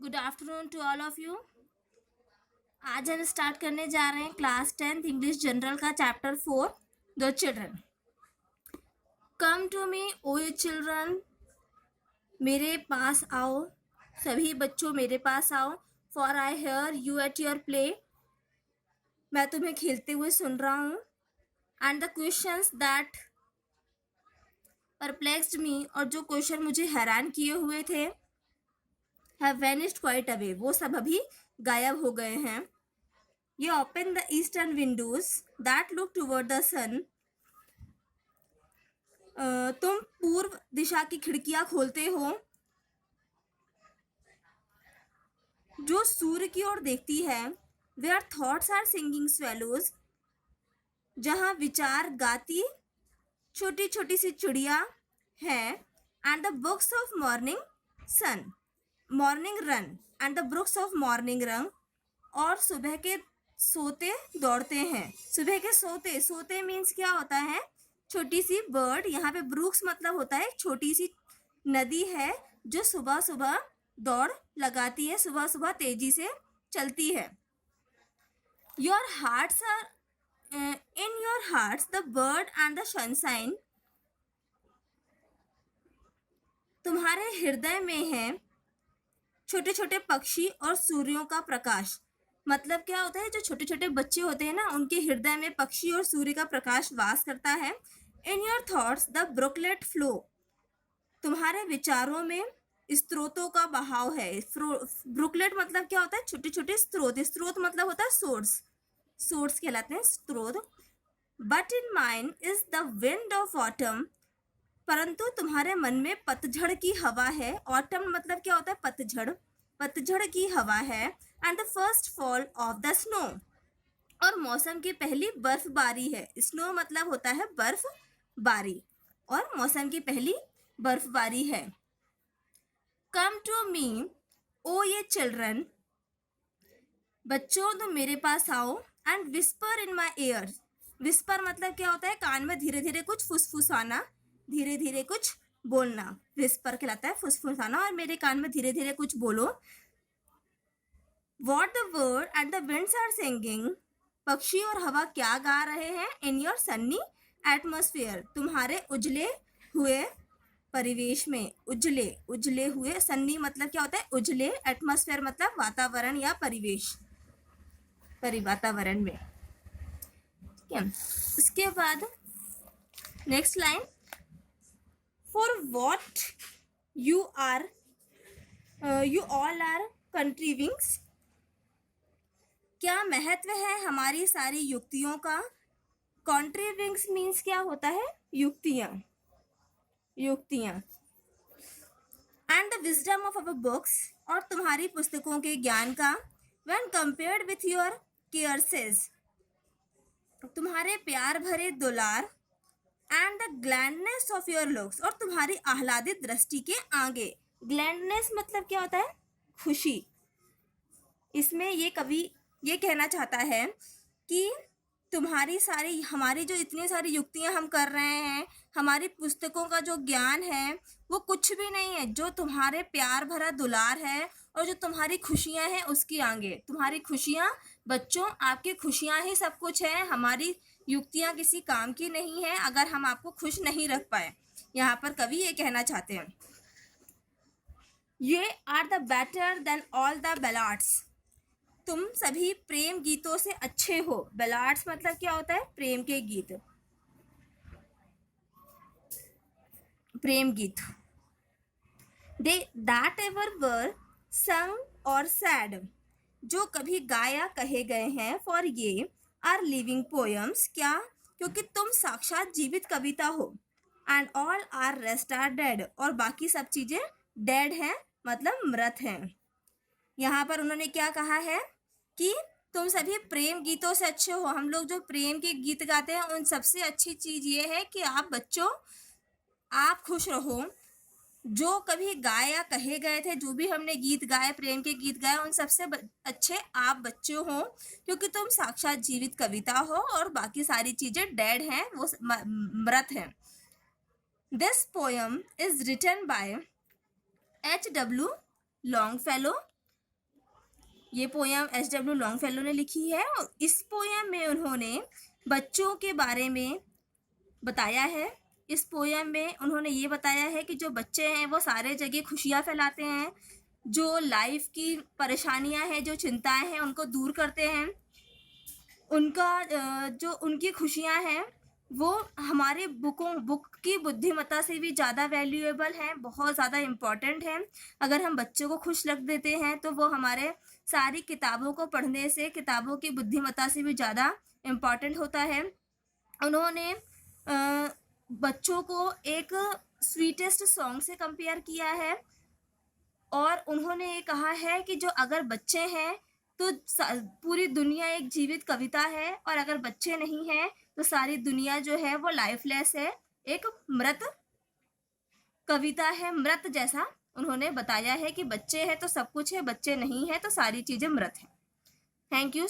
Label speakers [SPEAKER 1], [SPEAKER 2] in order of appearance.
[SPEAKER 1] Good afternoon to all of you. आज हम start करने जा रहे हैं क्लास 10th इंग्लिश जनरल का chapter 4 the children. Come to me O you children, मेरे पास आओ, सभी बच्चों मेरे पास आओ। For I hear you at your play, मैं तुम्हें खेलते हुए सुन रहा हूँ। And the questions that perplexed me, और जो क्वेश्चन मुझे हैरान किए हुए थे, हैव वेनिस्ड क्वाइट अवे, वो सब अभी गायब हो गए हैं। You open the eastern windows that look toward the sun. तुम पूर्व दिशा की खिड़कियां खोलते हो जो सूर्य की ओर देखती है। Where thoughts are singing swallows, जहाँ विचार गाती छोटी छोटी सी चिड़िया है। And the books of morning sun, morning run, and the brooks of morning run, और सुबह के सोते दौड़ते हैं। सुबह के सोते, सोते मीन्स क्या होता है? छोटी सी बर्ड। यहाँ पे ब्रूक्स मतलब होता है छोटी सी नदी है जो सुबह सुबह दौड़ लगाती है, सुबह सुबह तेजी से चलती है। Your hearts are in your hearts the bird and the sunshine, तुम्हारे हृदय में है छोटे छोटे पक्षी और सूर्यों का प्रकाश। मतलब क्या होता है? जो छोटे छोटे बच्चे होते हैं ना, उनके हृदय में पक्षी और सूर्य का प्रकाश वास करता है। In your thoughts the brooklet flow, तुम्हारे विचारों में स्रोतों का बहाव है। ब्रुकलेट मतलब क्या होता है? छोटे छोटे स्रोत। स्रोत मतलब होता है सोर्स, सोर्स कहलाते हैं स्रोत। But in mind is the wind of autumn, परंतु तुम्हारे मन में पतझड़ की हवा है। ऑटम मतलब क्या होता है? पतझड़, पतझड़ की हवा है। And the first fall of the snow, और मौसम की पहली बर्फबारी है। स्नो मतलब होता है बर्फबारी, और मौसम की पहली बर्फबारी है। कम टू मी ओ ये चिल्ड्रन, बच्चों तुम मेरे पास आओ। And whisper in my year, whisper मतलब क्या होता है? कान में धीरे धीरे कुछ फुसफुसाना, धीरे धीरे कुछ बोलना, विस्पर कहलाता है फुसफुसाना। और मेरे कान में धीरे धीरे कुछ बोलो। What the bird and the winds are singing, पक्षी और हवा क्या गा रहे हैं? In your sunny atmosphere, तुम्हारे उजले हुए परिवेश में। उजले, उजले हुए, सन्नी मतलब क्या होता है? उजले, एटमॉस्फेयर मतलब वातावरण या परिवेश, वातावरण में। ठीक है, उसके बाद next line, for what you all are contrivings, क्या महत्व है हमारी सारी युक्तियों का? कॉन्ट्रीविंग्स मीन्स क्या होता है? युक्तियां, युक्तियां। And the wisdom of our books, और तुम्हारी पुस्तकों के ज्ञान का। व्हेन कंपेयर्ड विथ योर केयर्सेस, तुम्हारे प्यार भरे दुलार। And the gladness of your looks, और तुम्हारी आह्लादित दृष्टि के आगे। ग्लैडनेस मतलब क्या होता है? खुशी। इसमें ये कवि ये कहना चाहता है कि तुम्हारी सारी, हमारी जो इतनी सारी युक्तियां हम कर रहे हैं, हमारी पुस्तकों का जो ज्ञान है, वो कुछ भी नहीं है जो तुम्हारे प्यार भरा दुलार है और जो तुम्हारी खुशियां हैं उसकी आगे। तुम्हारी खुशियां, बच्चों आपकी खुशियां ही सब कुछ है। हमारी युक्तियां किसी काम की नहीं है अगर हम आपको खुश नहीं रख पाए। यहाँ पर कवि ये कहना चाहते हैं। Ye are the better than all the ballads, तुम सभी प्रेम गीतों से अच्छे हो। बैलाड्स मतलब क्या होता है? प्रेम के गीत, प्रेम गीत। दे दैट एवर वर संग और सैड, जो कभी गाया कहे गए हैं। फॉर ये आर लिविंग पोएम्स, क्या? क्योंकि तुम साक्षात जीवित कविता हो। And all are rest are dead, और बाकी सब चीजें डेड हैं मतलब मृत हैं। यहाँ पर उन्होंने क्या कहा है कि तुम सभी प्रेम गीतों से अच्छे हो। हम लोग जो प्रेम के गीत गाते हैं उन सबसे अच्छी चीज ये है कि आप बच्चों, आप खुश रहो। जो कभी गाया कहे गए थे, जो भी हमने गीत गाए, प्रेम के गीत गाए, उन सबसे अच्छे आप बच्चे हो, क्योंकि तुम साक्षात जीवित कविता हो और बाकी सारी चीजें डेड हैं, वो मृत हैं। This poem is written by H.W. Longfellow, ये पोयम एच.डब्ल्यू. लॉन्गफेलो ने लिखी है और इस पोयम में उन्होंने बच्चों के बारे में बताया है। इस पोयम में उन्होंने ये बताया है कि जो बच्चे हैं वो सारे जगह खुशियाँ फैलाते हैं, जो लाइफ की परेशानियाँ हैं, जो चिंताएं हैं उनको दूर करते हैं। उनका जो उनकी खुशियाँ हैं वो हमारे बुक की बुद्धिमत्ता से भी ज़्यादा वैल्यूएबल हैं, बहुत ज़्यादा इम्पॉर्टेंट हैं। अगर हम बच्चों को खुश रख देते हैं तो वो हमारे सारी किताबों को पढ़ने से, किताबों की बुद्धिमत्ता से भी ज़्यादा इम्पॉर्टेंट होता है। उन्होंने बच्चों को एक स्वीटेस्ट सॉन्ग से कंपेयर किया है और उन्होंने ये कहा है कि जो अगर बच्चे हैं तो पूरी दुनिया एक जीवित कविता है और अगर बच्चे नहीं हैं तो सारी दुनिया जो है वो लाइफलेस है, एक मृत कविता है, मृत जैसा। उन्होंने बताया है कि बच्चे हैं तो सब कुछ है, बच्चे नहीं है तो सारी चीज़ें मृत हैं। Thank you.